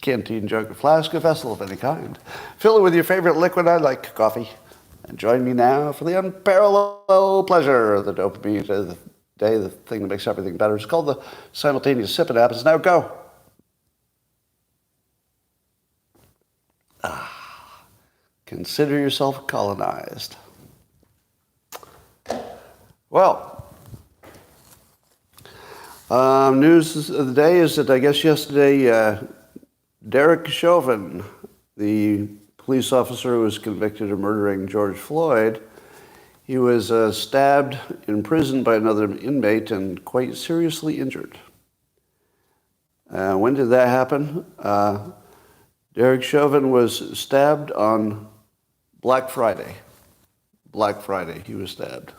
canteen jug, or flask, a vessel of any kind. Fill it with your favorite liquid. I like coffee. And join me now for the unparalleled pleasure of the dopamine of the day, the thing that makes everything better. It's called the simultaneous sip. It happens now. Go. Consider yourself colonized. Well, news of the day is that I guess yesterday, Derek Chauvin, the police officer who was convicted of murdering George Floyd, he was stabbed in prison by another inmate and quite seriously injured. When did that happen? Derek Chauvin was stabbed on Black Friday. Black Friday, he was stabbed.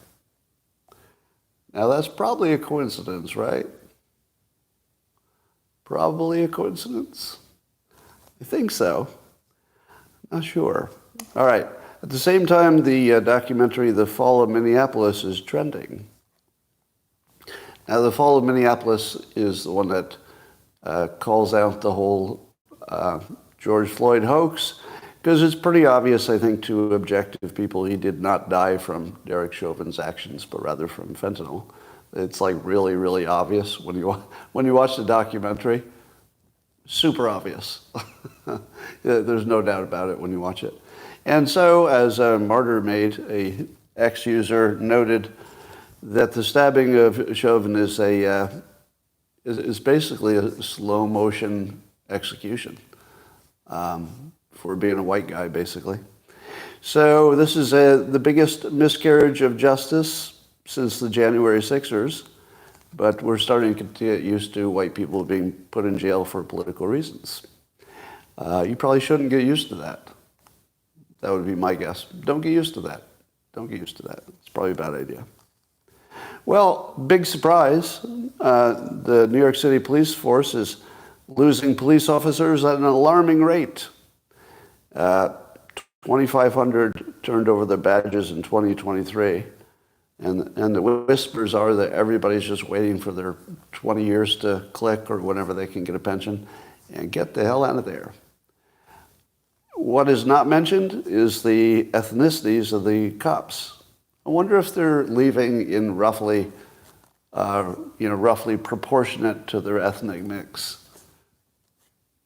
Now that's probably a coincidence, right? Probably a coincidence? I think so. Not sure. All right. At the same time, the documentary The Fall of Minneapolis is trending. Now, The Fall of Minneapolis is the one that calls out the whole George Floyd hoax, because it's pretty obvious, I think, to objective people, he did not die from Derek Chauvin's actions, but rather from fentanyl. It's like really, really obvious when you watch the documentary. Super obvious. There's no doubt about it when you watch it. And so, as Martyr Made, a ex-user, noted that the stabbing of Chauvin is basically a slow motion execution for being a white guy, basically. So this is the biggest miscarriage of justice since the January 6ers. But we're starting to get used to white people being put in jail for political reasons. You probably shouldn't get used to that. That would be my guess. Don't get used to that. Don't get used to that. It's probably a bad idea. Well, big surprise. The New York City police force is losing police officers at an alarming rate. 2,500 turned over their badges in 2023. And the whispers are that everybody's just waiting for their 20 years to click or whenever they can get a pension and get the hell out of there. What is not mentioned is the ethnicities of the cops. I wonder if they're leaving in roughly proportionate to their ethnic mix.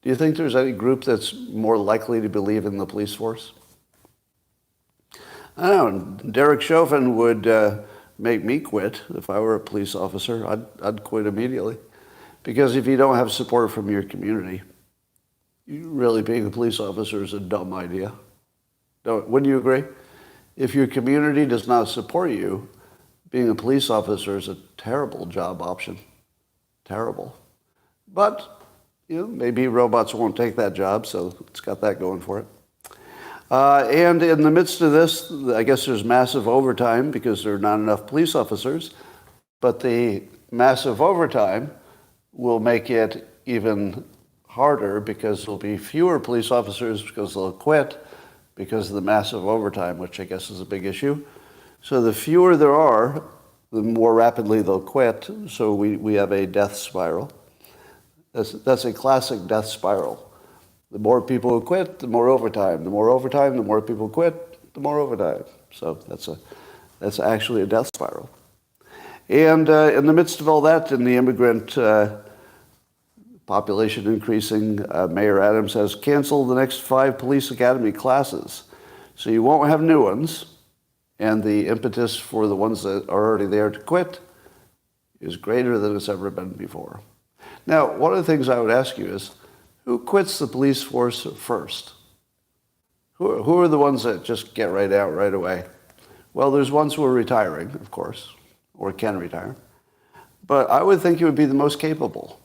Do you think there's any group that's more likely to believe in the police force? I don't know. Derek Chauvin would make me quit if I were a police officer. I'd quit immediately. Because if you don't have support from your community, really being a police officer is a dumb idea. Wouldn't you agree? If your community does not support you, being a police officer is a terrible job option. Terrible. But, maybe robots won't take that job, so it's got that going for it. And in the midst of this, I guess there's massive overtime because there are not enough police officers. But the massive overtime will make it even harder because there'll be fewer police officers because they'll quit because of the massive overtime, which I guess is a big issue. So the fewer there are, the more rapidly they'll quit. So we have a death spiral. That's a classic death spiral. The more people who quit, the more overtime. The more overtime, the more people quit, the more overtime. So that's actually a death spiral. And in the midst of all that, in the immigrant population increasing, Mayor Adams has canceled the next 5 police academy classes. So you won't have new ones. And the impetus for the ones that are already there to quit is greater than it's ever been before. Now, one of the things I would ask you is, who quits the police force first? Who are the ones that just get right out right away? Well, there's ones who are retiring, of course, or can retire. But I would think it would be the most capable,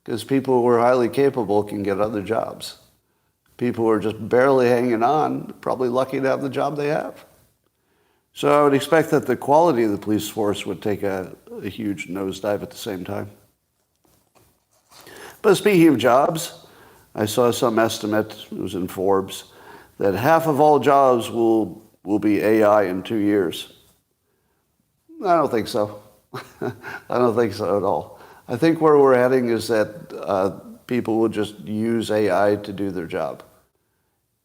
because people who are highly capable can get other jobs. People who are just barely hanging on, probably lucky to have the job they have. So I would expect that the quality of the police force would take a huge nosedive at the same time. But speaking of jobs, I saw some estimate, it was in Forbes, that half of all jobs will be AI in 2 years. I don't think so. I don't think so at all. I think where we're heading is that people will just use AI to do their job.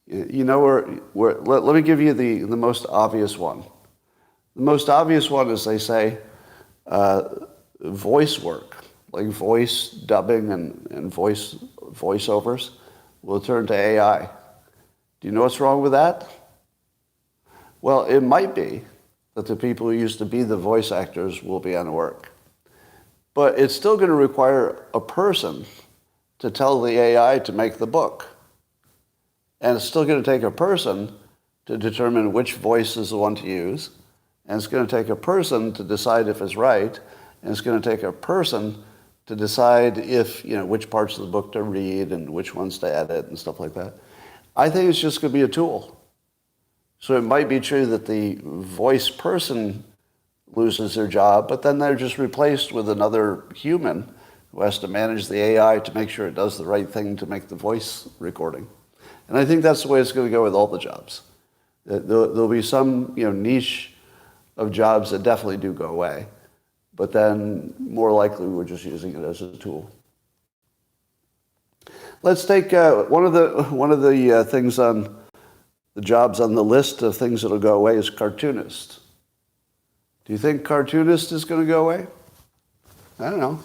You know, let me give you the most obvious one. The most obvious one is, they say, voice work, like voice dubbing and voiceovers will turn to AI. Do you know what's wrong with that? Well, it might be that the people who used to be the voice actors will be out of work. But it's still going to require a person to tell the AI to make the book. And it's still going to take a person to determine which voice is the one to use. And it's going to take a person to decide if it's right. And it's going to take a person to decide if, which parts of the book to read and which ones to edit and stuff like that. I think it's just going to be a tool. So it might be true that the voice person loses their job, but then they're just replaced with another human who has to manage the AI to make sure it does the right thing to make the voice recording. And I think that's the way it's going to go with all the jobs. There'll be some niche of jobs that definitely do go away, but then more likely we're just using it as a tool. Let's take one of the things on the jobs on the list of things that'll go away is cartoonist. Do you think cartoonist is going to go away? I don't know.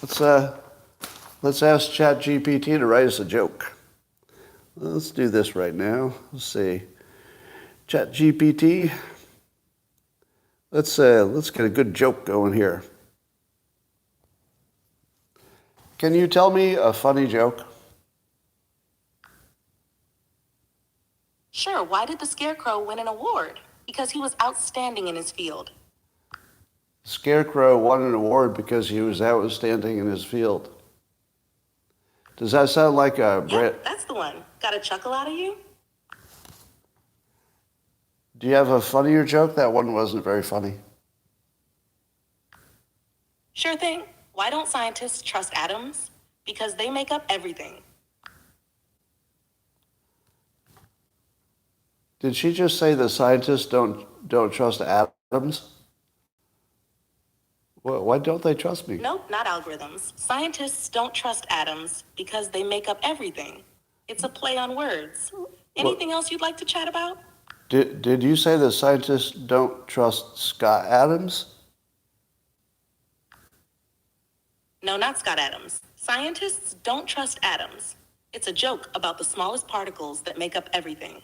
Let's ask ChatGPT to write us a joke. Let's do this right now. Let's see. ChatGPT. Let's get a good joke going here. Can you tell me a funny joke? Sure. Why did the Scarecrow win an award? Because he was outstanding in his field. Scarecrow won an award because he was outstanding in his field. Does that sound like a... Yeah, that's the one. Got a chuckle out of you? Do you have a funnier joke? That one wasn't very funny. Sure thing. Why don't scientists trust atoms? Because they make up everything. Did she just say that scientists don't trust atoms? Well, why don't they trust me? Nope, not algorithms. Scientists don't trust atoms because they make up everything. It's a play on words. Anything else you'd like to chat about? Did you say that scientists don't trust Scott Adams? No, not Scott Adams. Scientists don't trust atoms. It's a joke about the smallest particles that make up everything.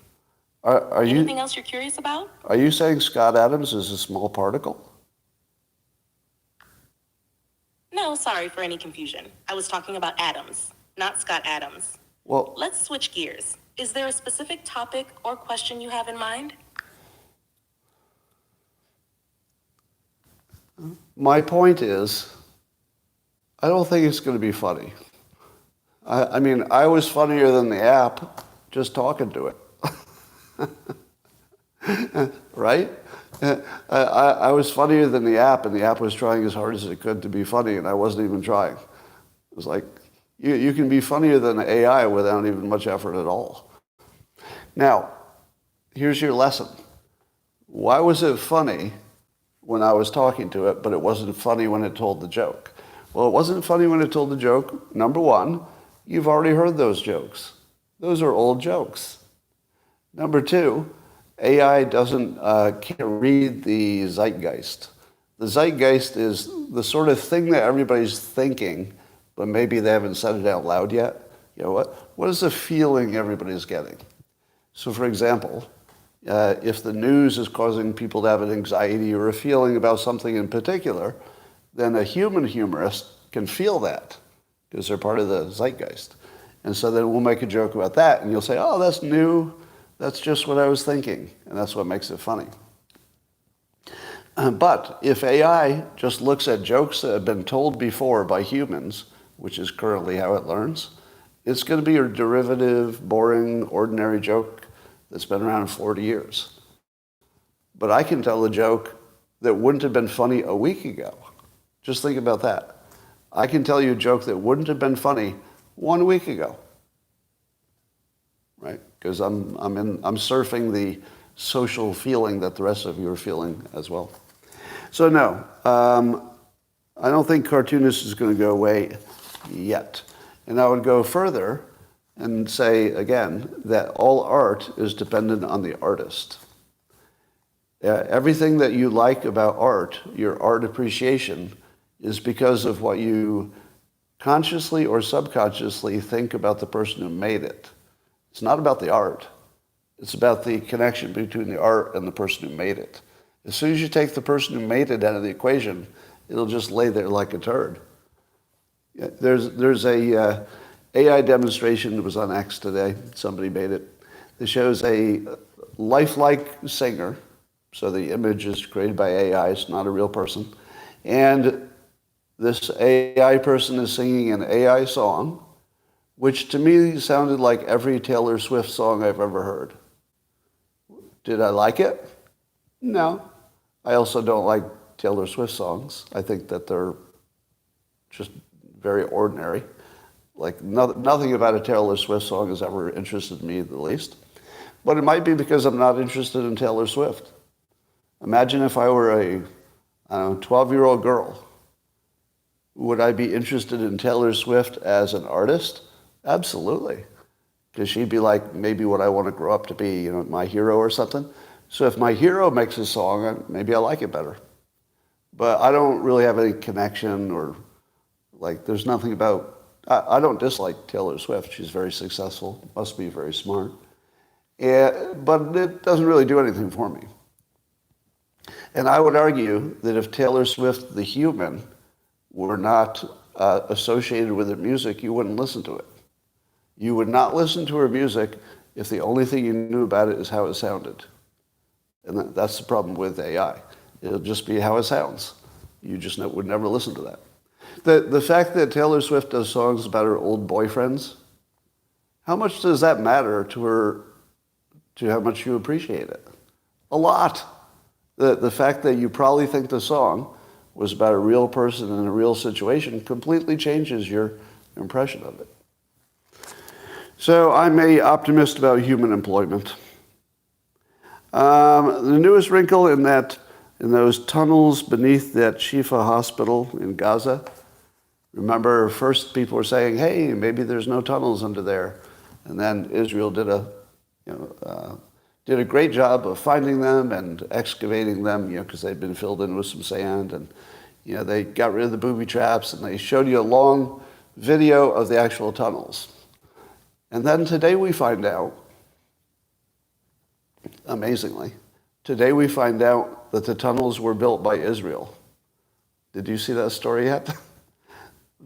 Anything else you're curious about? Are you saying Scott Adams is a small particle? No, sorry for any confusion. I was talking about atoms, not Scott Adams. Well, let's switch gears. Is there a specific topic or question you have in mind? My point is, I don't think it's going to be funny. I mean, I was funnier than the app just talking to it. Right? I was funnier than the app, and the app was trying as hard as it could to be funny, and I wasn't even trying. It was like, you can be funnier than AI without even much effort at all. Now, here's your lesson. Why was it funny when I was talking to it, but it wasn't funny when it told the joke? Well, it wasn't funny when it told the joke. Number one, you've already heard those jokes. Those are old jokes. Number two, AI can't read the zeitgeist. The zeitgeist is the sort of thing that everybody's thinking, but maybe they haven't said it out loud yet. You know what is the feeling everybody's getting? So, for example, if the news is causing people to have an anxiety or a feeling about something in particular, then a human humorist can feel that because they're part of the zeitgeist. And so then we'll make a joke about that, and you'll say, oh, that's new. That's just what I was thinking, and that's what makes it funny. But if AI just looks at jokes that have been told before by humans, which is currently how it learns, it's going to be a derivative, boring, ordinary joke that's been around 40 years. But I can tell a joke that wouldn't have been funny a week ago. Just think about that. I can tell you a joke that wouldn't have been funny 1 week ago. Right? Because I'm surfing the social feeling that the rest of you are feeling as well. So no, I don't think cartoonist is going to go away yet. And I would go further and say, again, that all art is dependent on the artist. Everything that you like about art, your art appreciation, is because of what you consciously or subconsciously think about the person who made it. It's not about the art. It's about the connection between the art and the person who made it. As soon as you take the person who made it out of the equation, it'll just lay there like a turd. There's a AI demonstration that was on X today. Somebody made it. It shows a lifelike singer. So the image is created by AI. It's not a real person. And this AI person is singing an AI song, which to me sounded like every Taylor Swift song I've ever heard. Did I like it? No. I also don't like Taylor Swift songs. I think that they're just very ordinary. Like nothing about a Taylor Swift song has ever interested me the least. But it might be because I'm not interested in Taylor Swift. Imagine if I were a 12-year-old girl. Would I be interested in Taylor Swift as an artist? Absolutely. Because she'd be like maybe what I want to grow up to be, my hero or something. So if my hero makes a song, maybe I like it better. But I don't really have any connection or there's nothing about, I don't dislike Taylor Swift. She's very successful, must be very smart. But it doesn't really do anything for me. And I would argue that if Taylor Swift, the human, were not associated with her music, you wouldn't listen to it. You would not listen to her music if the only thing you knew about it is how it sounded. And that's the problem with AI. It'll just be how it sounds. You just would never listen to that. The fact that Taylor Swift does songs about her old boyfriends, how much does that matter to her, to how much you appreciate it? A lot. The fact that you probably think the song was about a real person in a real situation completely changes your impression of it. So I'm an optimist about human employment. The newest wrinkle in those tunnels beneath that Al-Shifa hospital in Gaza. Remember, first people were saying, "Hey, maybe there's no tunnels under there," and then Israel did a great job of finding them and excavating them, because they'd been filled in with some sand, and they got rid of the booby traps, and they showed you a long video of the actual tunnels. And then today we find out, amazingly, that the tunnels were built by Israel. Did you see that story yet?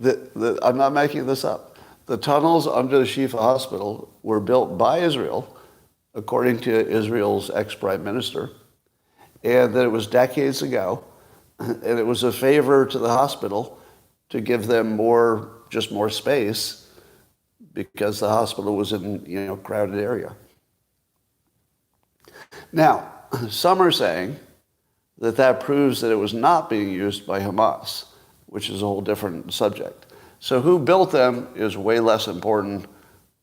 I'm not making this up. The tunnels under the Al-Shifa hospital were built by Israel, according to Israel's ex-prime minister, and that it was decades ago, and it was a favor to the hospital to give them more space because the hospital was in a crowded area. Now, some are saying that proves that it was not being used by Hamas, which is a whole different subject. So who built them is way less important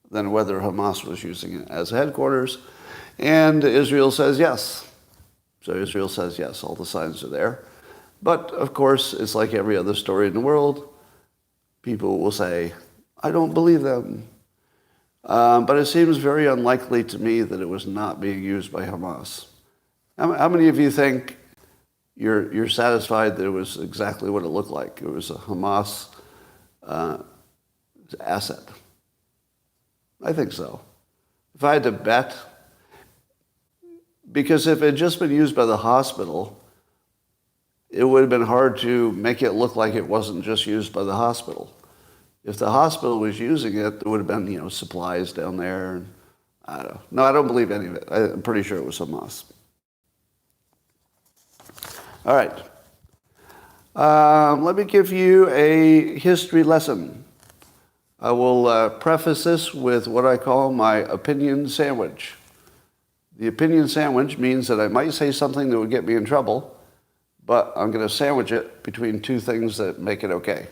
than whether Hamas was using it as headquarters. And Israel says yes. So Israel says yes, all the signs are there. But of course, it's like every other story in the world. People will say, "I don't believe them." But it seems very unlikely to me that it was not being used by Hamas. How many of you think you're satisfied that it was exactly what it looked like? It was a Hamas asset. I think so. If I had to bet, because if it had just been used by the hospital, it would have been hard to make it look like it wasn't just used by the hospital. If the hospital was using it, there would have been, supplies down there. And I don't know. No, I don't believe any of it. I'm pretty sure it was Hamas. All right. Let me give you a history lesson. I will preface this with what I call my opinion sandwich. The opinion sandwich means that I might say something that would get me in trouble, but I'm going to sandwich it between two things that make it okay.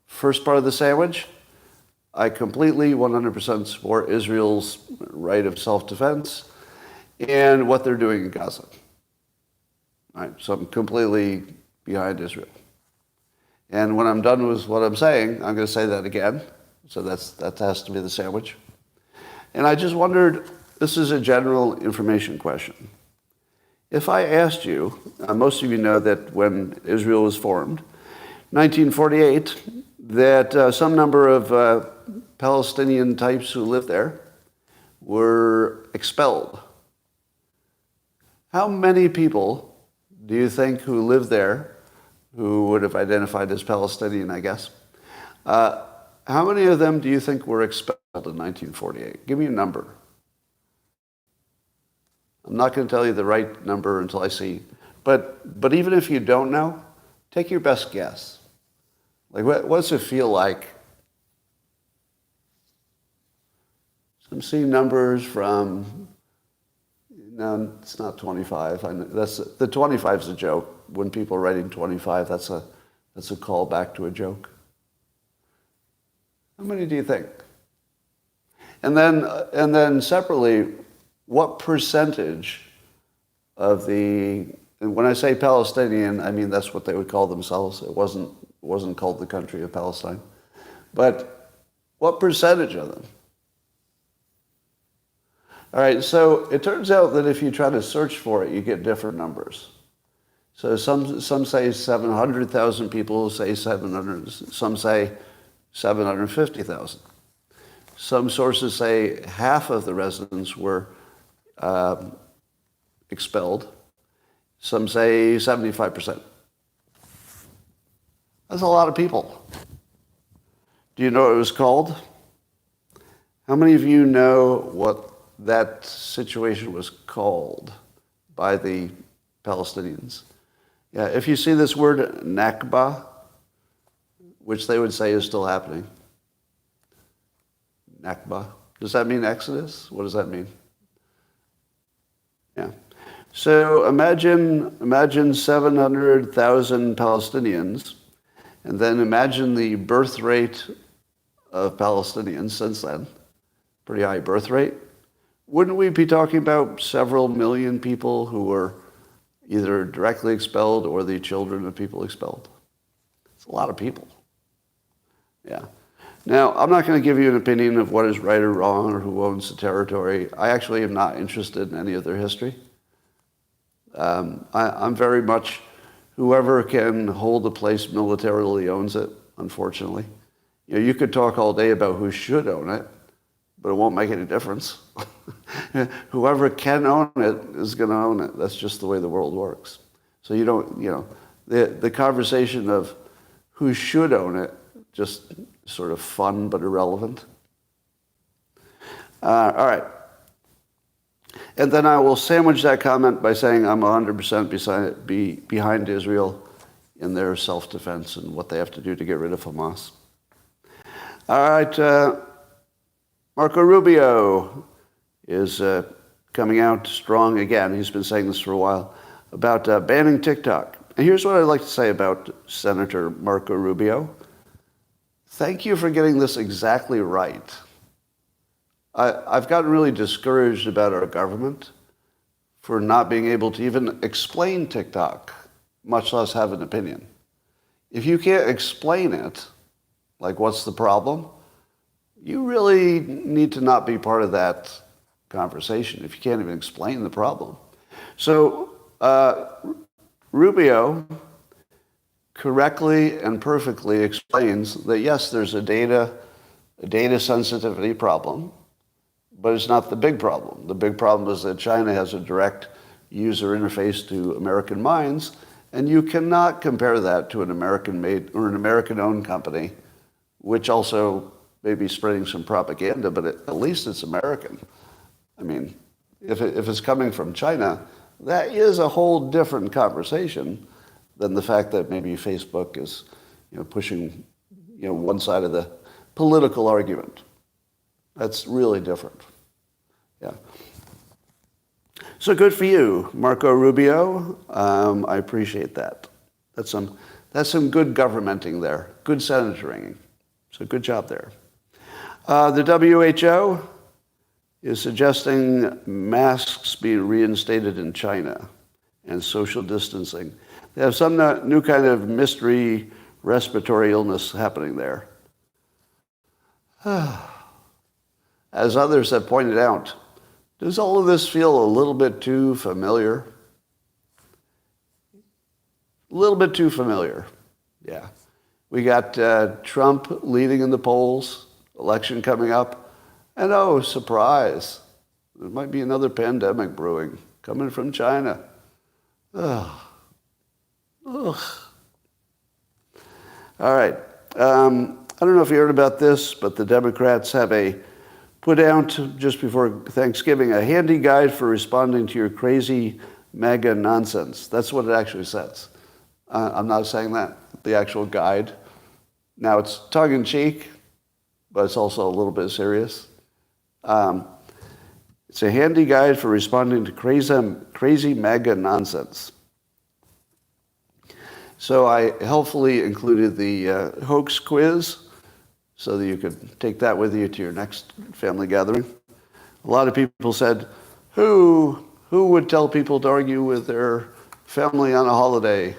First part of the sandwich, I completely 100% support Israel's right of self-defense and what they're doing in Gaza. All right, so I'm completely behind Israel. And when I'm done with what I'm saying, I'm going to say that again. So that has to be the sandwich. And I just wondered, this is a general information question. If I asked you, most of you know that when Israel was formed, 1948, that some number of Palestinian types who lived there were expelled. How many people do you think who lived there, who would have identified as Palestinian, I guess, how many of them do you think were expelled in 1948? Give me a number. I'm not going to tell you the right number until I see. But even if you don't know, take your best guess. Like, what does it feel like? So I'm seeing numbers from, no, it's not 25. The 25 is a joke. When people are writing 25, that's a callback to a joke. How many do you think? And then separately, what percentage of the, and when I say Palestinian, I mean that's what they would call themselves. It wasn't called the country of Palestine. But what percentage of them? All right, so it turns out that if you try to search for it, you get different numbers. So some say 700,000 people, say 700, some say 750,000. Some sources say half of the residents were expelled. Some say 75%. That's a lot of people. Do you know what it was called? How many of you know what that situation was called by the Palestinians? Yeah, if you see this word Nakba, which they would say is still happening. Nakba. Does that mean Exodus? What does that mean? Yeah. So imagine 700,000 Palestinians, and then imagine the birth rate of Palestinians since then. Pretty high birth rate. Wouldn't we be talking about several million people who were either directly expelled or the children of people expelled? It's a lot of people. Yeah. Now, I'm not going to give you an opinion of what is right or wrong or who owns the territory. I actually am not interested in any of their history. I'm very much whoever can hold a place militarily owns it, unfortunately. You know, you could talk all day about who should own it, but it won't make any difference. Whoever can own it is going to own it. That's just the way the world works. So you don't, the conversation of who should own it, just sort of fun but irrelevant. All right. And then I will sandwich that comment by saying I'm 100% behind Israel in their self-defense and what they have to do to get rid of Hamas. All right. Marco Rubio is coming out strong again. He's been saying this for a while about banning TikTok. And here's what I'd like to say about Senator Marco Rubio. Thank you for getting this exactly right. I've gotten really discouraged about our government for not being able to even explain TikTok, much less have an opinion. If you can't explain it, like what's the problem, you really need to not be part of that conversation if you can't even explain the problem. So Rubio correctly and perfectly explains that yes, there's a data sensitivity problem, but it's not the big problem. The big problem is that China has a direct user interface to American minds, and you cannot compare that to an American-made or an American-owned company, which also may be spreading some propaganda, but at least it's American. I mean, if it's coming from China, that is a whole different conversation than the fact that maybe Facebook is, pushing, one side of the political argument. That's really different. Yeah. So good for you, Marco Rubio. I appreciate that. That's some good governmenting there, good senatoring. So good job there. The WHO is suggesting masks be reinstated in China and social distancing. They have some new kind of mystery respiratory illness happening there. As others have pointed out, does all of this feel a little bit too familiar? A little bit too familiar, yeah. We got Trump leading in the polls, election coming up, and oh, surprise, there might be another pandemic brewing coming from China. Ugh. Ugh. All right. I don't know if you heard about this, but the Democrats have put out just before Thanksgiving a handy guide for responding to your crazy MAGA nonsense. That's what it actually says. I'm not saying that, the actual guide. Now, it's tongue-in-cheek, but it's also a little bit serious. It's a handy guide for responding to crazy MAGA nonsense. So I helpfully included the hoax quiz so that you could take that with you to your next family gathering. A lot of people said, who would tell people to argue with their family on a holiday?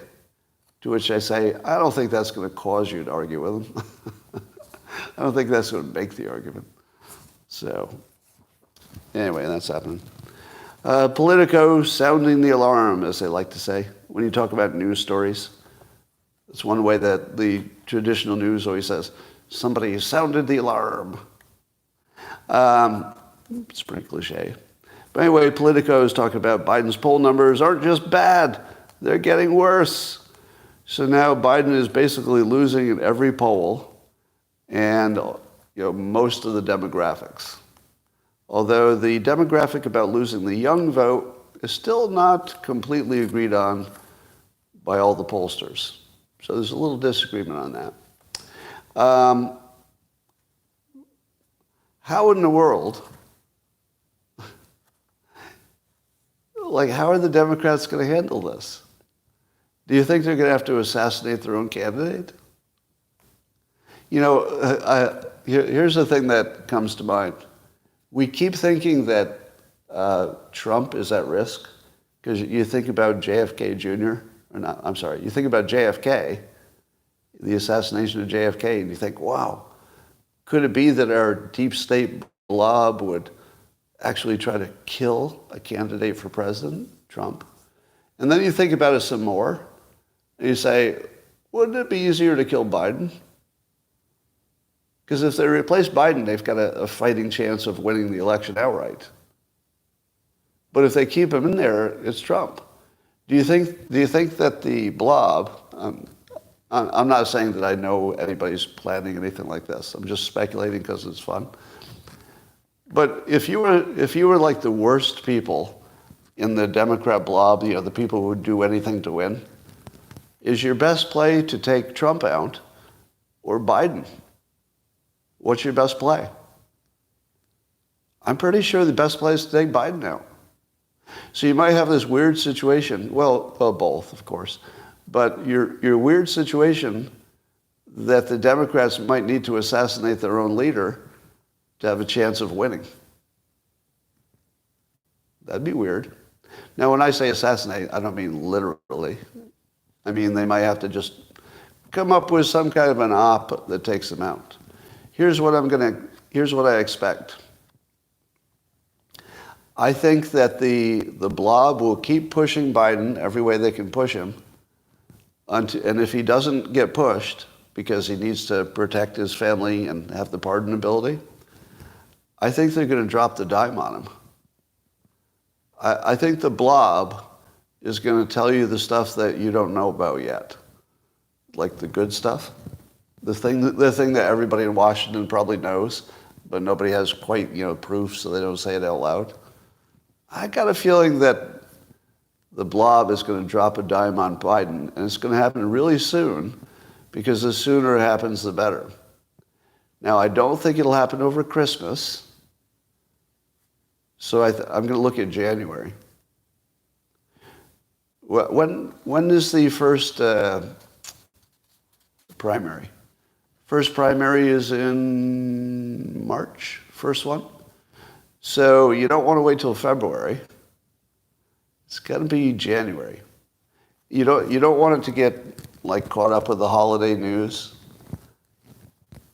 To which I say, I don't think that's going to cause you to argue with them. I don't think that's going to make the argument. So, anyway, that's happening. Politico sounding the alarm, as they like to say, when you talk about news stories. It's one way that the traditional news always says, somebody sounded the alarm. It's pretty cliche. But anyway, Politico is talking about Biden's poll numbers aren't just bad, they're getting worse. So now Biden is basically losing in every poll and most of the demographics. Although the demographic about losing the young vote is still not completely agreed on by all the pollsters. So there's a little disagreement on that. How in the world, how are the Democrats going to handle this? Do you think they're going to have to assassinate their own candidate? Here's the thing that comes to mind. We keep thinking that Trump is at risk because you think about JFK Jr., you think about JFK, the assassination of JFK, and you think, wow, could it be that our deep state blob would actually try to kill a candidate for president, Trump? And then you think about it some more, and you say, wouldn't it be easier to kill Biden? Because if they replace Biden, they've got a fighting chance of winning the election outright. But if they keep him in there, it's Trump. Do you think that the blob, I'm not saying that I know anybody's planning anything like this. I'm just speculating because it's fun. But if you were like the worst people in the Democrat blob, the people who would do anything to win, is your best play to take Trump out or Biden? What's your best play? I'm pretty sure the best play is to take Biden out. So you might have this weird situation, well, both, of course, but your weird situation that the Democrats might need to assassinate their own leader to have a chance of winning. That'd be weird. Now, when I say assassinate, I don't mean literally. I mean, they might have to just come up with some kind of an op that takes them out. Here's what I expect. I think that the blob will keep pushing Biden every way they can push him. And if he doesn't get pushed because he needs to protect his family and have the pardonability, I think they're going to drop the dime on him. I think the blob is going to tell you the stuff that you don't know about yet, like the good stuff, the thing that everybody in Washington probably knows, but nobody has quite proof, so they don't say it out loud. I got a feeling that the blob is going to drop a dime on Biden, and it's going to happen really soon, because the sooner it happens, the better. Now, I don't think it'll happen over Christmas, so I'm going to look at January. When is the first primary? First primary is in March, first one. So you don't want to wait till February. It's got to be January. You don't want it to get like caught up with the holiday news.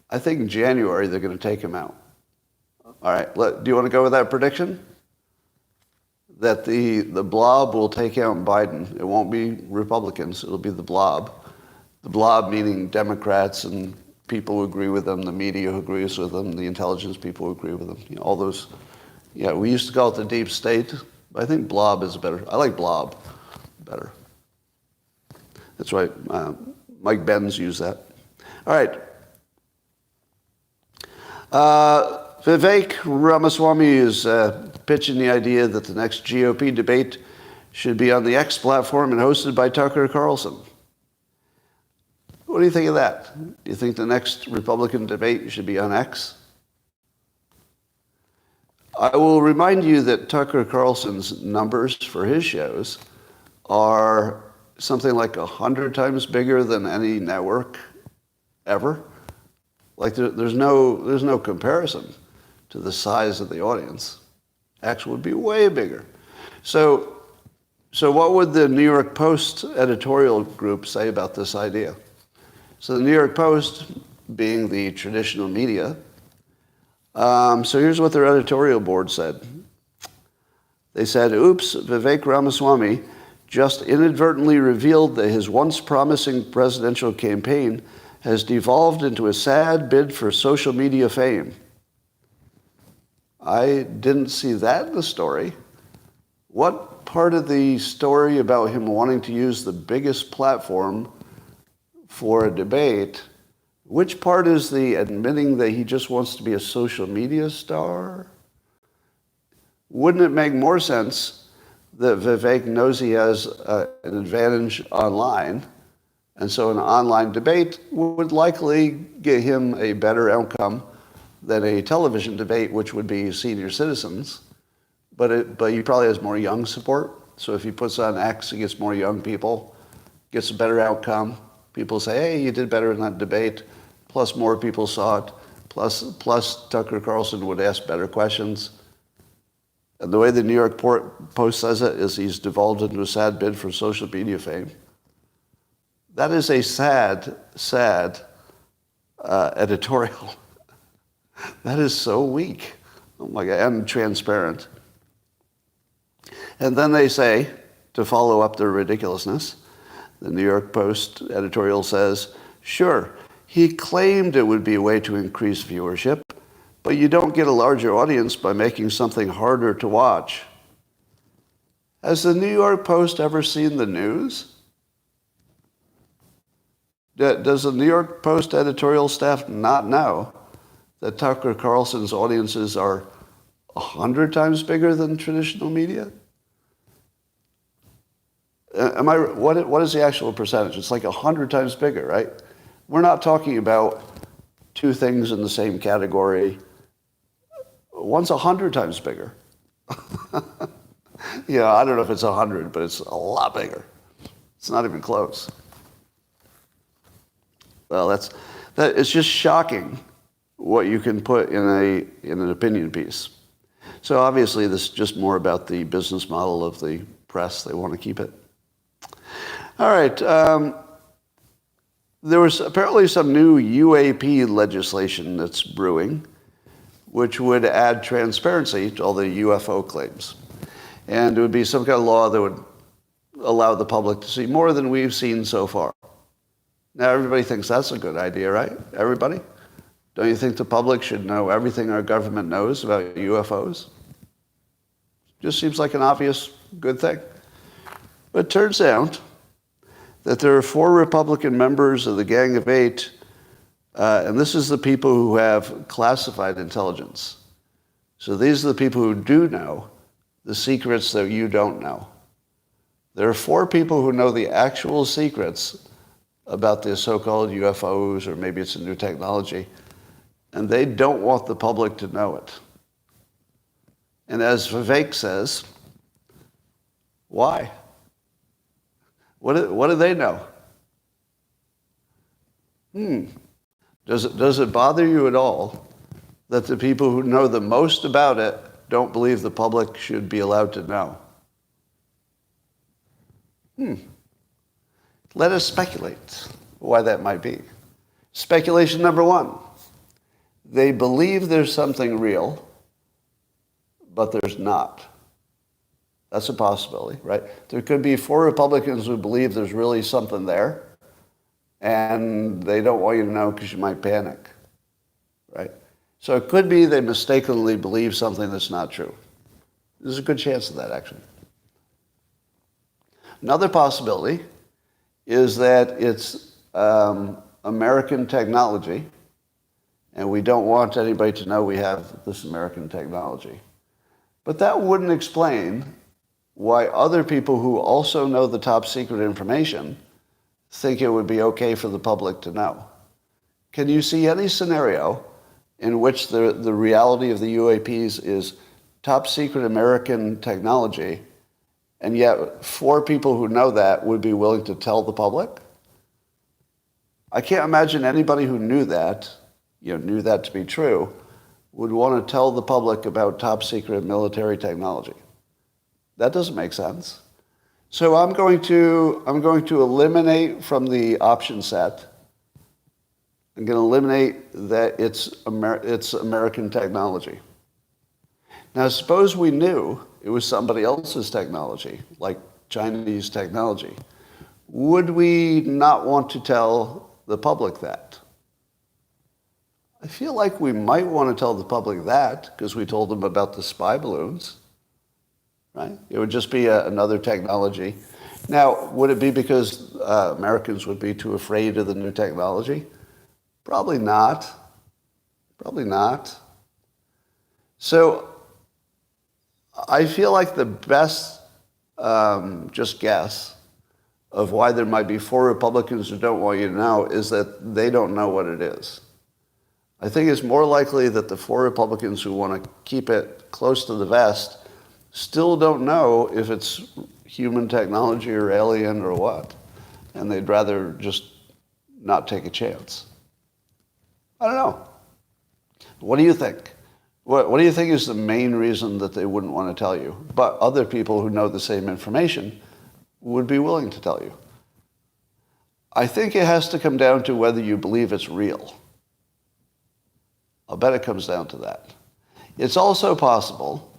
I think in January they're going to take him out. All right, do you want to go with that prediction? That the blob will take out Biden. It won't be Republicans. It'll be the blob. The blob meaning Democrats and people who agree with them, the media who agrees with them, the intelligence people who agree with them. You know, all those. Yeah, we used to call it the deep state. But I think blob is better. I like blob better. That's right. Mike Benz used that. All right. Vivek Ramaswamy is pitching the idea that the next GOP debate should be on the X platform and hosted by Tucker Carlson. What do you think of that? Do you think the next Republican debate should be on X? I will remind you that Tucker Carlson's numbers for his shows are something like 100 times bigger than any network ever. Like there's no comparison to the size of the audience. X would be way bigger. So what would the New York Post editorial group say about this idea? So the New York Post, being the traditional media, so here's what their editorial board said. They said, oops, Vivek Ramaswamy just inadvertently revealed that his once promising presidential campaign has devolved into a sad bid for social media fame. I didn't see that in the story. What part of the story about him wanting to use the biggest platform for a debate, which part is the admitting that he just wants to be a social media star? Wouldn't it make more sense that Vivek knows he has an advantage online, and so an online debate would likely get him a better outcome than a television debate, which would be senior citizens, but he probably has more young support. So if he puts on X, he gets more young people, gets a better outcome. People say, hey, you did better in that debate. Plus more people saw it. Plus Tucker Carlson would ask better questions. And the way the New York Post says it is he's devolved into a sad bid for social media fame. That is a sad, sad editorial. That is so weak. Oh my God, and transparent. And then they say, to follow up their ridiculousness, the New York Post editorial says, sure, he claimed it would be a way to increase viewership, but you don't get a larger audience by making something harder to watch. Has the New York Post ever seen the news? Does the New York Post editorial staff not know that Tucker Carlson's audiences are 100 times bigger than traditional media? What is the actual percentage? It's like 100 times bigger, right? We're not talking about two things in the same category. One's 100 times bigger. Yeah, I don't know if it's 100, but it's a lot bigger. It's not even close. Well, it's just shocking what you can put in an opinion piece. So obviously this is just more about the business model of the press. They want to keep it. All right. There was apparently some new UAP legislation that's brewing, which would add transparency to all the UFO claims. And it would be some kind of law that would allow the public to see more than we've seen so far. Now, everybody thinks that's a good idea, right? Everybody? Don't you think the public should know everything our government knows about UFOs? Just seems like an obvious good thing. But it turns out that there are 4 Republican members of the Gang of 8, and this is the people who have classified intelligence. So these are the people who do know the secrets that you don't know. There are 4 people who know the actual secrets about the so-called UFOs, or maybe it's a new technology, and they don't want the public to know it. And as Vivek says, why? What do they know? Does it bother you at all that the people who know the most about it don't believe the public should be allowed to know? Let us speculate why that might be. Speculation number one. They believe there's something real, but there's not. That's a possibility, right? There could be 4 Republicans who believe there's really something there, and they don't want you to know because you might panic, right? So it could be they mistakenly believe something that's not true. There's a good chance of that, actually. Another possibility is that it's American technology, and we don't want anybody to know we have this American technology. But that wouldn't explain why other people who also know the top secret information think it would be okay for the public to know. Can you see any scenario in which the reality of the UAPs is top secret American technology, and yet 4 people who know that would be willing to tell the public? I can't imagine anybody who knew that to be true, would want to tell the public about top secret military technology. That doesn't make sense. So I'm going to eliminate from the option set. I'm going to eliminate that it's American technology. Now, suppose we knew it was somebody else's technology, like Chinese technology. Would we not want to tell the public that? I feel like we might want to tell the public that because we told them about the spy balloons, right? It would just be another technology. Now, would it be because Americans would be too afraid of the new technology? Probably not. Probably not. So I feel like the best just guess of why there might be 4 Republicans who don't want you to know is that they don't know what it is. I think it's more likely that the 4 Republicans who want to keep it close to the vest still don't know if it's human technology or alien or what. And they'd rather just not take a chance. I don't know. What do you think? What do you think is the main reason that they wouldn't want to tell you? But other people who know the same information would be willing to tell you. I think it has to come down to whether you believe it's real. I'll bet it comes down to that. It's also possible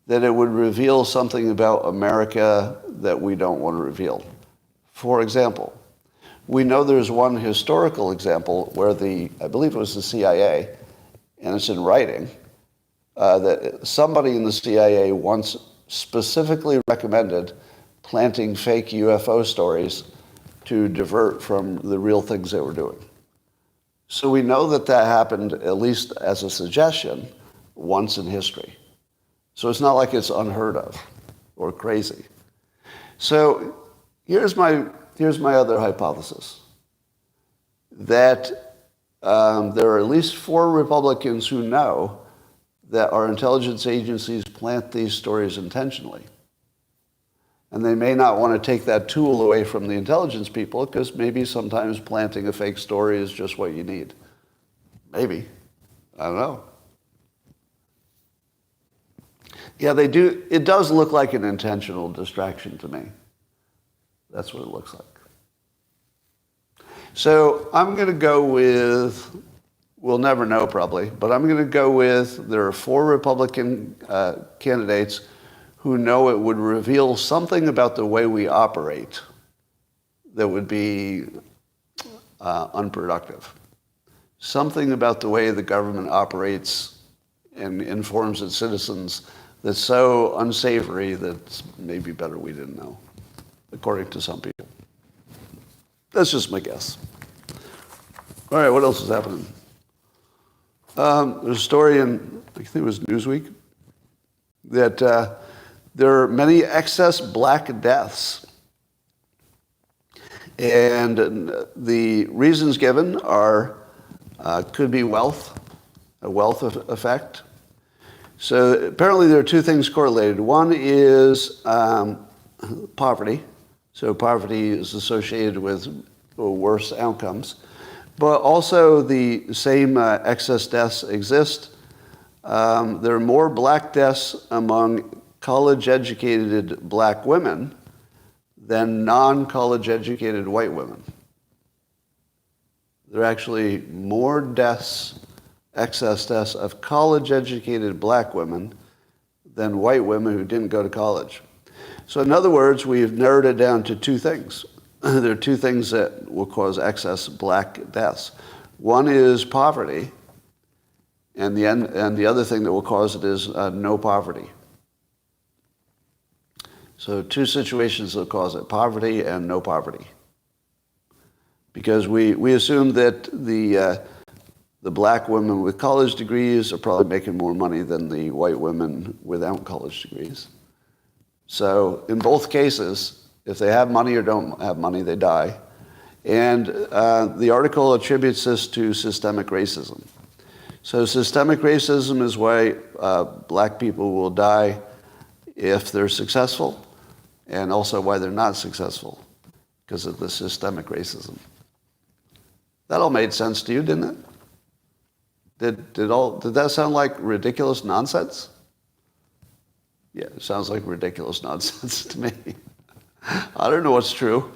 that it would reveal something about America that we don't want to reveal. For example, we know there's one historical example where I believe it was the CIA, and it's in writing, that somebody in the CIA once specifically recommended planting fake UFO stories to divert from the real things they were doing. So we know that happened, at least as a suggestion, once in history. So it's not like it's unheard of or crazy. So here's my other hypothesis, that there are at least 4 Republicans who know that our intelligence agencies plant these stories intentionally. And they may not want to take that tool away from the intelligence people because maybe sometimes planting a fake story is just what you need. Maybe. I don't know. Yeah, they do. It does look like an intentional distraction to me. That's what it looks like. So I'm going to go with, we'll never know probably, but I'm going to go with there are 4 Republican candidates who know it would reveal something about the way we operate that would be unproductive. Something about the way the government operates and informs its citizens that's so unsavory that it's maybe better we didn't know, according to some people. That's just my guess. All right, what else is happening? There's a story in, I think it was Newsweek, that there are many excess black deaths. And the reasons given are, could be wealth, a wealth effect. So apparently there are 2 things correlated. One is poverty. So poverty is associated with worse outcomes. But also the same excess deaths exist. There are more black deaths among college-educated black women than non-college educated white women. There are actually more deaths, excess deaths of college educated black women than white women who didn't go to college. So in other words, we've narrowed it down to two things. There are two things that will cause excess black deaths. One is poverty, and the other thing that will cause it is no poverty. So two situations that cause it, poverty and no poverty. Because we assume that the black women with college degrees are probably making more money than the white women without college degrees. So in both cases, if they have money or don't have money, they die. And the article attributes this to systemic racism. So systemic racism is why black people will die if they're successful, and also why they're not successful, because of the systemic racism. That all made sense to you, didn't it? Did that sound like ridiculous nonsense? Yeah, it sounds like ridiculous nonsense to me. I don't know what's true.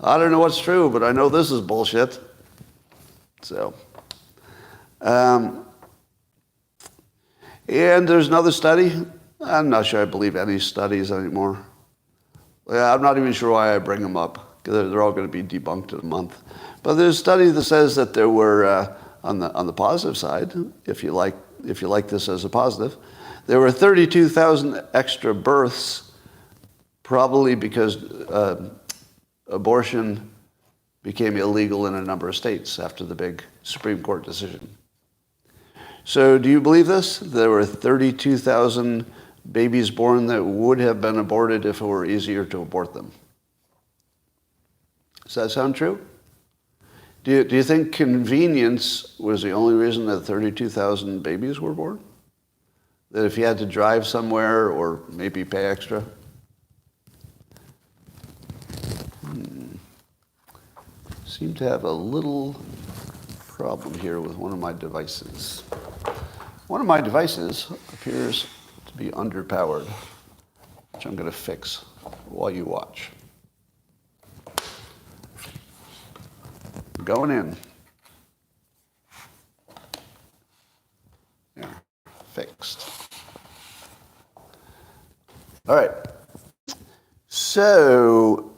I don't know what's true, but I know this is bullshit. So, and there's another study. I'm not sure I believe any studies anymore. I'm not even sure why I bring them up, because they're all going to be debunked in a month. But there's a study that says that there were, on the positive side, if you like this as a positive, there were 32,000 extra births, probably because abortion became illegal in a number of states after the big Supreme Court decision. So do you believe this? There were 32,000 babies born that would have been aborted if it were easier to abort them. Does that sound true? Do you think convenience was the only reason that 32,000 babies were born? That if you had to drive somewhere or maybe pay extra? Seem to have a little problem here with one of my devices. One of my devices appears to be underpowered, which I'm going to fix while you watch. Going in. Yeah, fixed. All right. So,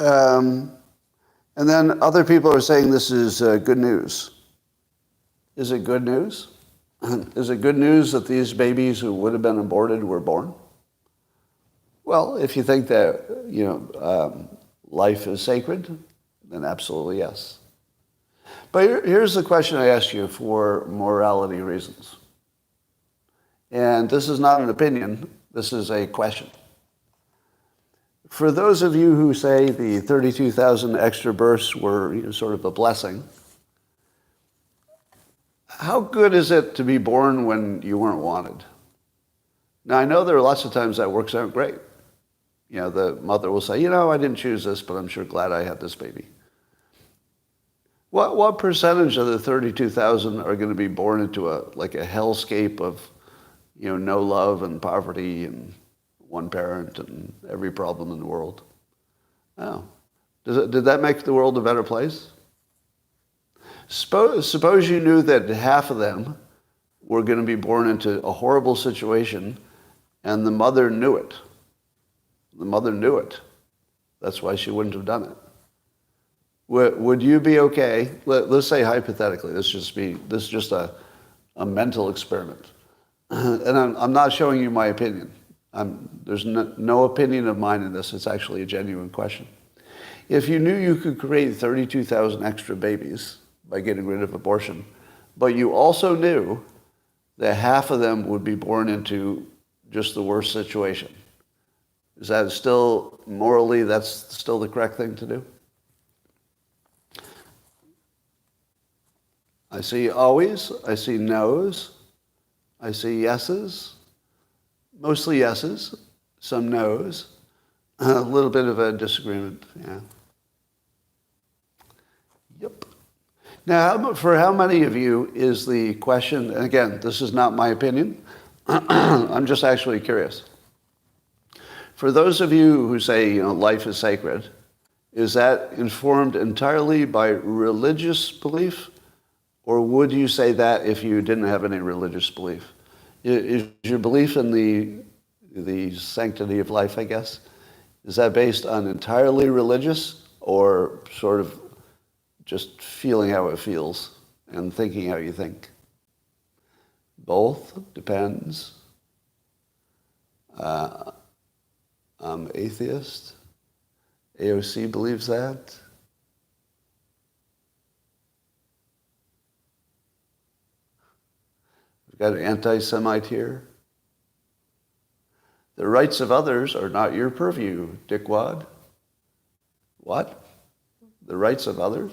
and then other people are saying this is good news. Is it good news? Is it good news that these babies who would have been aborted were born? Well, if you think that, life is sacred, then absolutely yes. But here's the question I ask you for morality reasons. And this is not an opinion, this is a question. For those of you who say the 32,000 extra births were sort of a blessing, how good is it to be born when you weren't wanted? Now, I know there are lots of times that works out great. The mother will say, I didn't choose this, but I'm sure glad I had this baby. What percentage of the 32,000 are going to be born into a hellscape of, no love and poverty and one parent and every problem in the world? Oh. Did that make the world a better place? Suppose you knew that half of them were going to be born into a horrible situation and the mother knew it. The mother knew it. That's why she wouldn't have done it. Would you be okay? Let's say hypothetically, this is just a mental experiment. And I'm not showing you my opinion. There's no opinion of mine in this. It's actually a genuine question. If you knew you could create 32,000 extra babies by getting rid of abortion, but you also knew that half of them would be born into just the worst situation, is that still morally, that's still the correct thing to do? I see always, I see no's, I see yeses, mostly yeses, some no's, a little bit of a disagreement, yeah. Yep. Now, for how many of you is the question, and again, this is not my opinion, I'm just actually curious. For those of you who say, life is sacred, is that informed entirely by religious belief? Or would you say that if you didn't have any religious belief? Is your belief in the sanctity of life, I guess, is that based on entirely religious or sort of just feeling how it feels and thinking how you think? Both? Depends. I'm atheist. AOC believes that. We've got an anti-Semite here. The rights of others are not your purview, dickwad. What? The rights of others?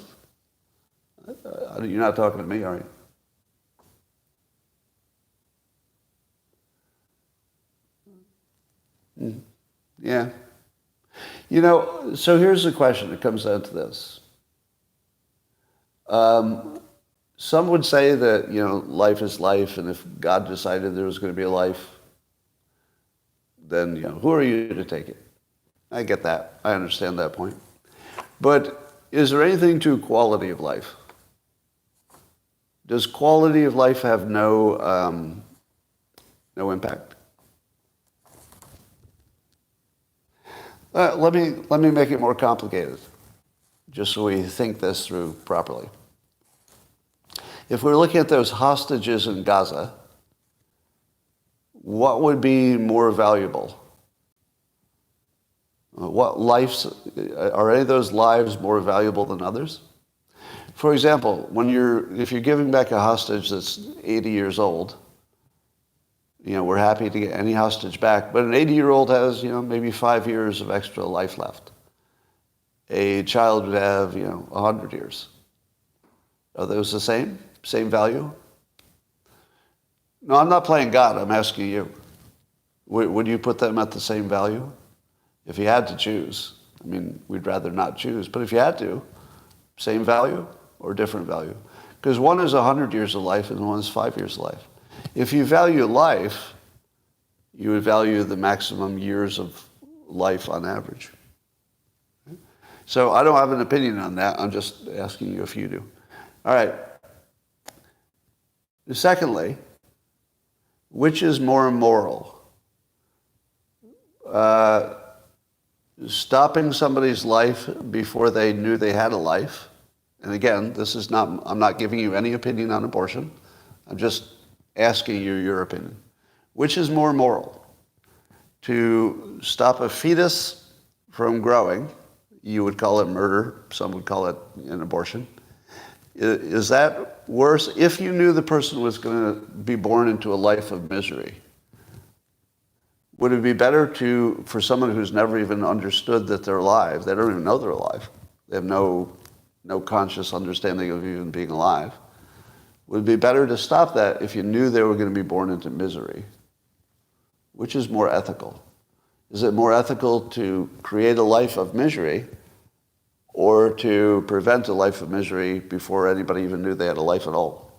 You're not talking to me, are you? Yeah. So here's the question. It comes down to this. Some would say that, life is life, and if God decided there was going to be a life, then, who are you to take it? I get that. I understand that point. But is there anything to quality of life? Does quality of life have no impact? Let me make it more complicated, just so we think this through properly. If we're looking at those hostages in Gaza, what would be more valuable? Are any of those lives more valuable than others? For example, if you're giving back a hostage that's 80 years old, we're happy to get any hostage back, but an 80-year-old has, maybe 5 years of extra life left. A child would have, 100 years. Are those the same? Same value? No, I'm not playing God. I'm asking you. Would you put them at the same value? If you had to choose. We'd rather not choose, but if you had to, same value or different value? Because one is 100 years of life and one is 5 years of life. If you value life, you would value the maximum years of life on average. So I don't have an opinion on that. I'm just asking you if you do. All right. Secondly, which is more immoral? Stopping somebody's life before they knew they had a life. And again, I'm not giving you any opinion on abortion. I'm just asking you your opinion. Which is more moral? To stop a fetus from growing, you would call it murder, some would call it an abortion. Is that worse if you knew the person was going to be born into a life of misery? Would it be better for someone who's never even understood that they're alive, they don't even know they're alive, they have no conscious understanding of even being alive, would it be better to stop that if you knew they were going to be born into misery? Which is more ethical? Is it more ethical to create a life of misery or to prevent a life of misery before anybody even knew they had a life at all?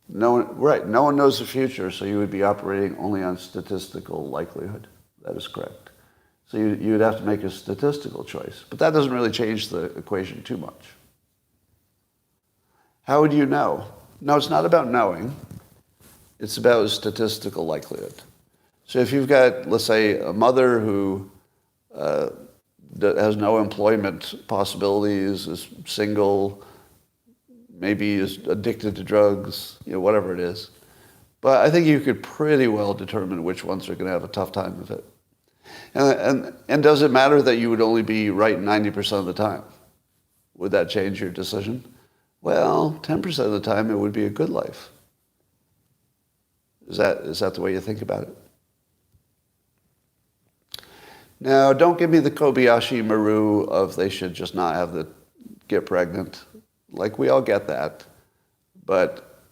No one knows the future, so you would be operating only on statistical likelihood. That is correct. So you would have to make a statistical choice. But that doesn't really change the equation too much. How would you know? No, it's not about knowing. It's about statistical likelihood. So if you've got, let's say, a mother who has no employment possibilities, is single, maybe is addicted to drugs, whatever it is. But I think you could pretty well determine which ones are going to have a tough time with it. And does it matter that you would only be right 90% of the time? Would that change your decision? Well, 10% of the time it would be a good life. Is that the way you think about it? Now, don't give me the Kobayashi Maru of they should just not get pregnant. Like, we all get that. But,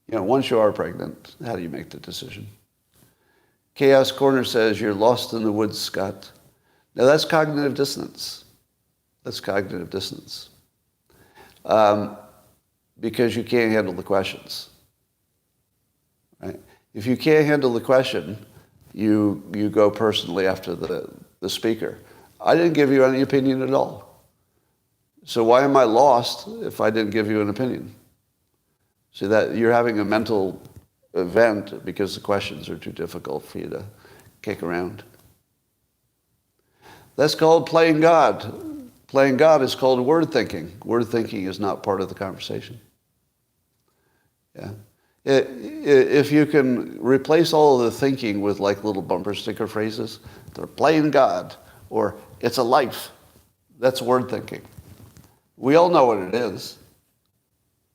once you are pregnant, how do you make the decision? Chaos Corner says, you're lost in the woods, Scott. Now, that's cognitive dissonance. That's cognitive dissonance. Because you can't handle the questions. Right? If you can't handle the question, you go personally after the speaker. I didn't give you any opinion at all. So why am I lost if I didn't give you an opinion? See, that you're having a mental event because the questions are too difficult for you to kick around. That's called playing God. Playing God is called word thinking. Word thinking is not part of the conversation. Yeah. If you can replace all of the thinking with like little bumper sticker phrases, they're playing God, or it's a life, that's word thinking. We all know what it is.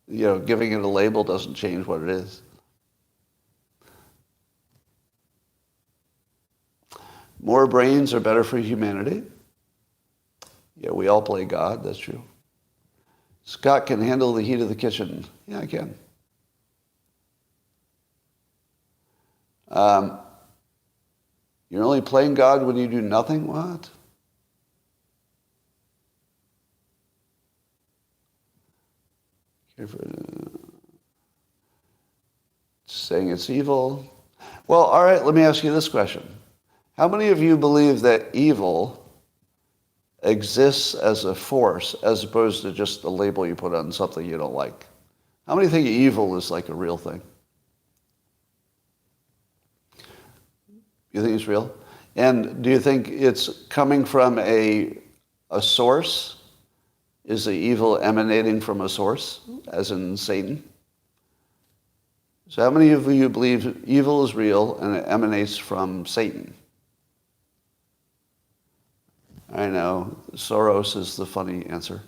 You know, giving it a label doesn't change what it is. More brains are better for humanity. Yeah, we all play God, that's true. Scott can handle the heat of the kitchen. Yeah, I can. You're only playing God when you do nothing? What? Saying it's evil. Well, all right, let me ask you this question. How many of you believe that evil exists as a force as opposed to just a label you put on something you don't like? How many think evil is like a real thing? You think it's real? And do you think it's coming from a source? Is the evil emanating from a source, as in Satan? So how many of you believe evil is real and it emanates from Satan? I know, Soros is the funny answer.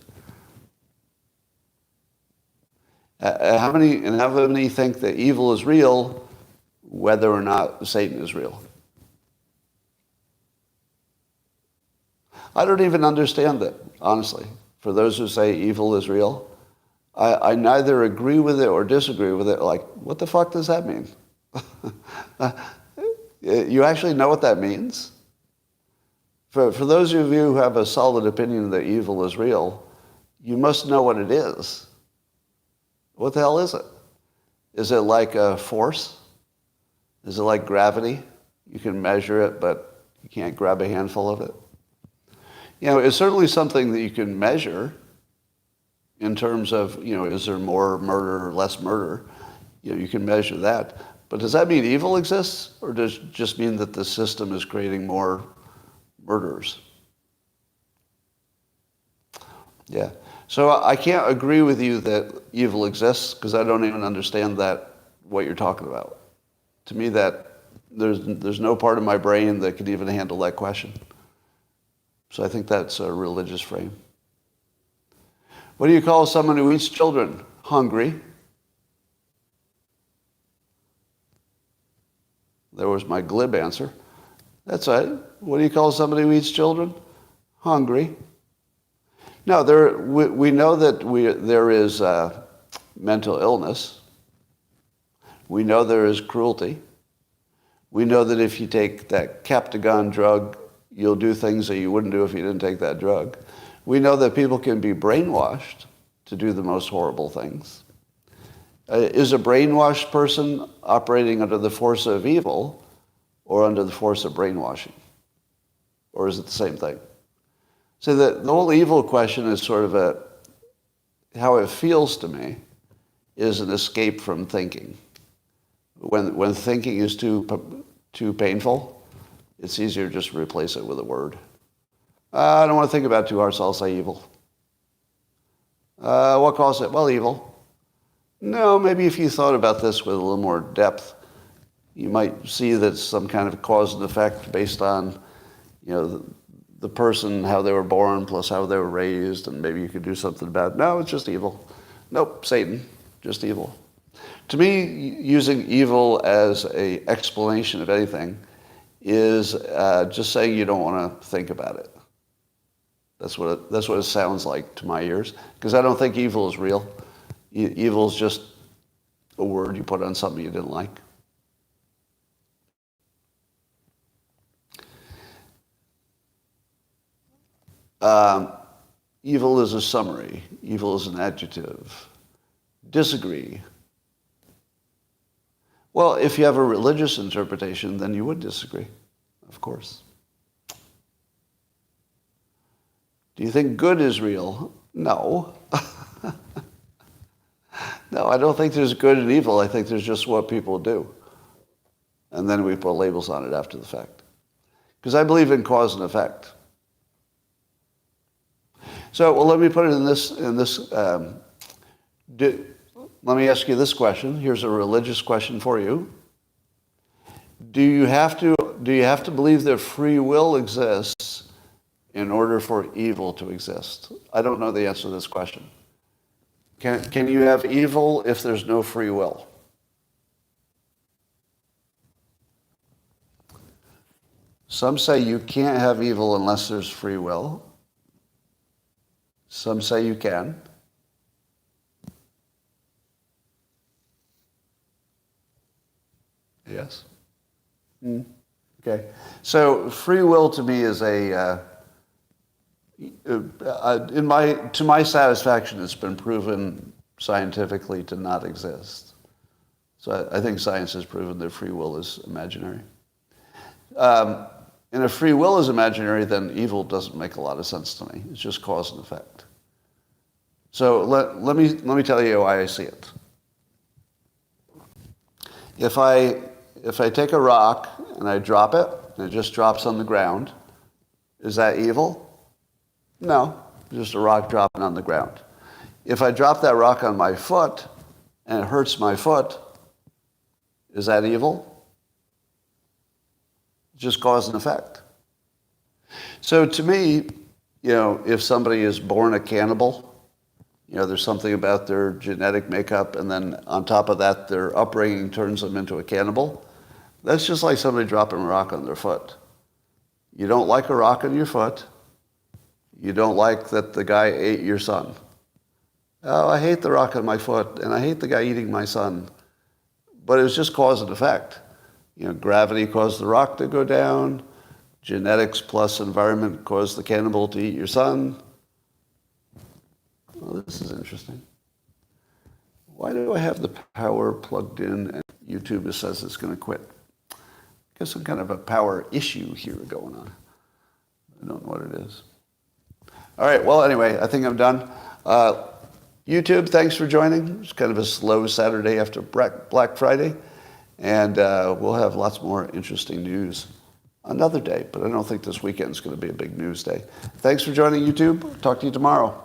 How many think that evil is real whether or not Satan is real? I don't even understand that, honestly. For those who say evil is real, I neither agree with it or disagree with it. Like, what the fuck does that mean? You actually know what that means? For those of you who have a solid opinion that evil is real, you must know what it is. What the hell is it? Is it like a force? Is it like gravity? You can measure it, but you can't grab a handful of it. You know, it's certainly something that you can measure in terms of, you know, is there more murder or less murder? You know, you can measure that. But does that mean evil exists? Or does it just mean that the system is creating more murderers? Yeah. So I can't agree with you that evil exists because I don't even understand that, what you're talking about. To me, that there's no part of my brain that could even handle that question. So I think that's a religious frame. What do you call someone who eats children? Hungry. There was my glib answer. That's right. What do you call somebody who eats children? Hungry. Now, we know that there is mental illness. We know there is cruelty. We know that if you take that Captagon drug, you'll do things that you wouldn't do if you didn't take that drug. We know that people can be brainwashed to do the most horrible things. Is a brainwashed person operating under the force of evil or under the force of brainwashing? Or is it the same thing? So the whole evil question is sort of how it feels to me is an escape from thinking. When thinking is too painful, it's easier just to replace it with a word. I don't want to think about it too hard, so I'll say evil. What caused it? Well, evil. No, maybe if you thought about this with a little more depth, you might see that it's some kind of cause and effect based on, you know, the person, how they were born, plus how they were raised, and maybe you could do something about it. No, it's just evil. Nope, Satan, just evil. To me, using evil as an explanation of anything is just saying you don't want to think about it. That's what it sounds like to my ears, because I don't think evil is real. Evil is just a word you put on something you didn't like. Evil is a summary. Evil is an adjective. Disagree. Well, if you have a religious interpretation, then you would disagree, of course. Do you think good is real? No. No, I don't think there's good and evil. I think there's just what people do. And then we put labels on it after the fact. Because I believe in cause and effect. So, well, let me put it in this. Let me ask you this question. Here's a religious question for you. Do you have to believe that free will exists in order for evil to exist? I don't know the answer to this question. Can you have evil if there's no free will? Some say you can't have evil unless there's free will. Some say you can. Yes? Okay. So free will to me is to my satisfaction, it's been proven scientifically to not exist. So I think science has proven that free will is imaginary. And if free will is imaginary, then evil doesn't make a lot of sense to me. It's just cause and effect. So let me tell you why I see it. If I take a rock and I drop it, and it just drops on the ground, is that evil? No, just a rock dropping on the ground. If I drop that rock on my foot and it hurts my foot, is that evil? Just cause and effect. So to me, if somebody is born a cannibal, there's something about their genetic makeup, and then on top of that, their upbringing turns them into a cannibal. That's just like somebody dropping a rock on their foot. You don't like a rock on your foot. You don't like that the guy ate your son. Oh, I hate the rock on my foot, and I hate the guy eating my son. But it was just cause and effect. Gravity caused the rock to go down. Genetics plus environment caused the cannibal to eat your son. Well, this is interesting. Why do I have the power plugged in and YouTube says it's going to quit? I guess some kind of a power issue here going on. I don't know what it is. All right, well, anyway, I think I'm done. YouTube, thanks for joining. It's kind of a slow Saturday after Black Friday. And we'll have lots more interesting news another day. But I don't think this weekend is going to be a big news day. Thanks for joining, YouTube. Talk to you tomorrow.